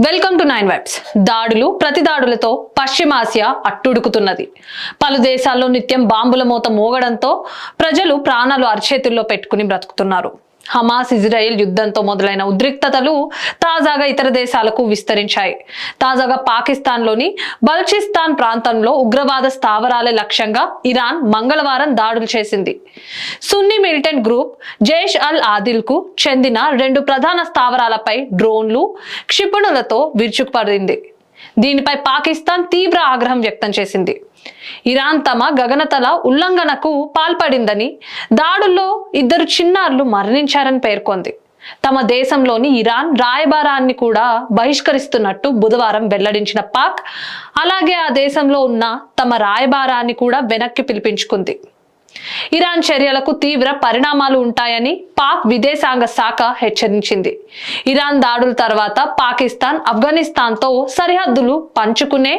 Welcome to 9 vibes. దాడులు ప్రతిదాడులతో పశ్చిమాసియా అట్టుడుకుతున్నది. పలు దేశాల్లో నిత్యం బాంబుల మోత మోగడంతో ప్రజలు ప్రాణాలు అరచేతుల్లో పెట్టుకుని బ్రతుకుతున్నారు. హమాస్ ఇజ్రాయెల్ యుద్ధంతో మొదలైన ఉద్రిక్తతలు తాజాగా ఇతర దేశాలకు విస్తరించాయి. తాజాగా పాకిస్తాన్లోని బలూచిస్తాన్ ప్రాంతంలో ఉగ్రవాద స్థావరాల లక్ష్యంగా ఇరాన్ మంగళవారం దాడులు చేసింది. సున్నీ మిలిటెంట్ గ్రూప్ జైష్ అల్ ఆదిల్ కు చెందిన 2 ప్రధాన స్థావరాలపై డ్రోన్లు, క్షిపణులతో విరుచుకుపడింది. దీనిపై పాకిస్తాన్ తీవ్ర ఆగ్రహం వ్యక్తం చేసింది. ఇరాన్ తమ గగనతల ఉల్లంఘనకు పాల్పడిందని, దాడుల్లో 2 చిన్నారులు మరణించారని పేర్కొంది. తమ దేశంలోని ఇరాన్ రాయబారాన్ని కూడా బహిష్కరిస్తున్నట్టు బుధవారం వెల్లడించిన పాక్, అలాగే ఆ దేశంలో ఉన్న తమ రాయబారాన్ని కూడా వెనక్కి పిలిపించుకుంది. ఇరాన్ చర్యలకు తీవ్ర పరిణామాలు ఉంటాయని పాక్ విదేశాంగ శాఖ హెచ్చరించింది. ఇరాన్ దాడుల తర్వాత పాకిస్తాన్ ఆఫ్ఘనిస్తాన్తో సరిహద్దులు పంచుకునే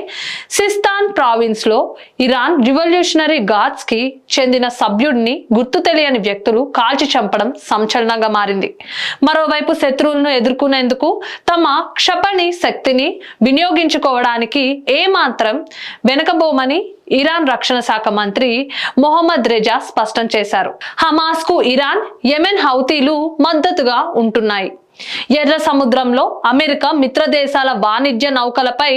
సిస్తాన్ ప్రావిన్స్ లో ఇరాన్ రివల్యూషనరీ గార్డ్స్ కి చెందిన సభ్యుడిని గుర్తు తెలియని వ్యక్తులు కాల్చి చంపడం సంచలనంగా మారింది. మరోవైపు శత్రువులను ఎదుర్కొనేందుకు తమ క్షిపణి శక్తిని వినియోగించుకోవడానికి ఏమాత్రం వెనకబోమని ఇరాన్ రక్షణ శాఖ మంత్రి మొహమ్మద్ రెజా స్పష్టం చేశారు. హమాస్ కు ఇరాన్, యెమెన్ హౌతీలు మద్దతుగా ఉంటున్నాయి. ఎర్ర సముద్రంలో అమెరికా మిత్ర దేశాల వాణిజ్య నౌకలపై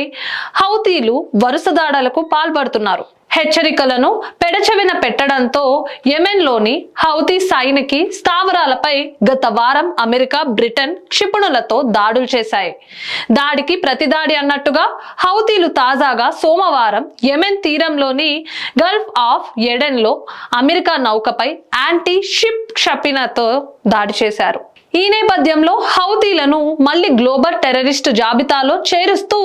హౌతీలు వరుస దాడులకు పాల్పడుతున్నారు. హెచ్చరికలను పెడచెవిన పెట్టడంతో యెమెన్లోని హౌతీ సైనిక స్థావరాలపై గత వారం అమెరికా, బ్రిటన్ క్షిపణులతో దాడులు చేశాయి. దాడికి ప్రతిదాడి అన్నట్టుగా హౌతీలు తాజాగా సోమవారం యెమెన్ తీరంలోని గల్ఫ్ ఆఫ్ ఎడెన్లో అమెరికా నౌకపై యాంటీ షిప్ క్షిపణితో దాడి చేశారు. ఈ నేపథ్యంలో హౌతీలను మళ్లీ గ్లోబల్ టెర్రరిస్ట్ జాబితాలో చేరుస్తూ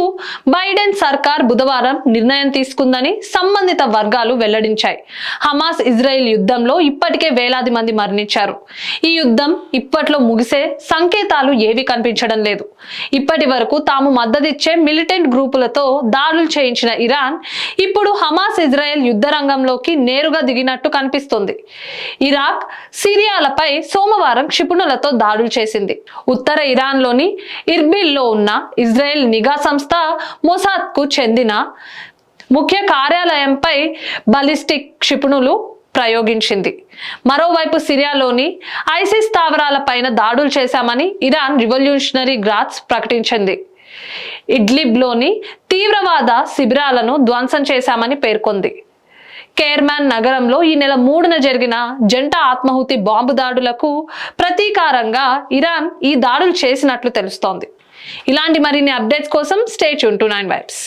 బైడెన్ సర్కార్ బుధవారం నిర్ణయం తీసుకుందని సంబంధిత వర్గాలు వెల్లడించాయి. హమాస్ ఇజ్రాయెల్ యుద్ధంలో ఇప్పటికే వేలాది మంది మరణించారు. ఈ యుద్ధం ఇప్పట్లో ముగిసే సంకేతాలు ఏవీ కనిపించడం లేదు. ఇప్పటి వరకు తాము మద్దతిచ్చే మిలిటెంట్ గ్రూపులతో దాడులు చేయించిన ఇరాన్ ఇప్పుడు హమాస్ ఇజ్రాయెల్ యుద్ధ రంగంలోకి నేరుగా దిగినట్టు కనిపిస్తోంది. ఇరాక్, సిరియాలపై సోమవారం క్షిపణులతో దాడులు చేసింది. ఉత్తర ఇరాన్ లోని ఇర్బిల్ లో ఉన్న ఇజ్రాయెల్ నిఘా సంస్థ మొసాద్ కు చెందిన ముఖ్య కార్యాలయంపై బాలిస్టిక్ క్షిపణులు ప్రయోగించింది. మరోవైపు సిరియాలోని ఐసిస్ స్థావరాలపైన దాడులు చేశామని ఇరాన్ రివల్యూషనరీ గార్డ్స్ ప్రకటించింది. ఇడ్లిబ్ లోని తీవ్రవాద శిబిరాలను ధ్వంసం చేశామని పేర్కొంది. కేర్మాన్ నగరంలో ఈ నెల 3న జరిగిన జంట ఆత్మాహుతి బాంబు దాడులకు ప్రతీకారంగా ఇరాన్ ఈ దాడులు చేసినట్లు తెలుస్తోంది. ఇలాంటి మరిన్ని అప్డేట్స్ కోసం స్టే ట్యూన్ టు 9 వైబ్స్.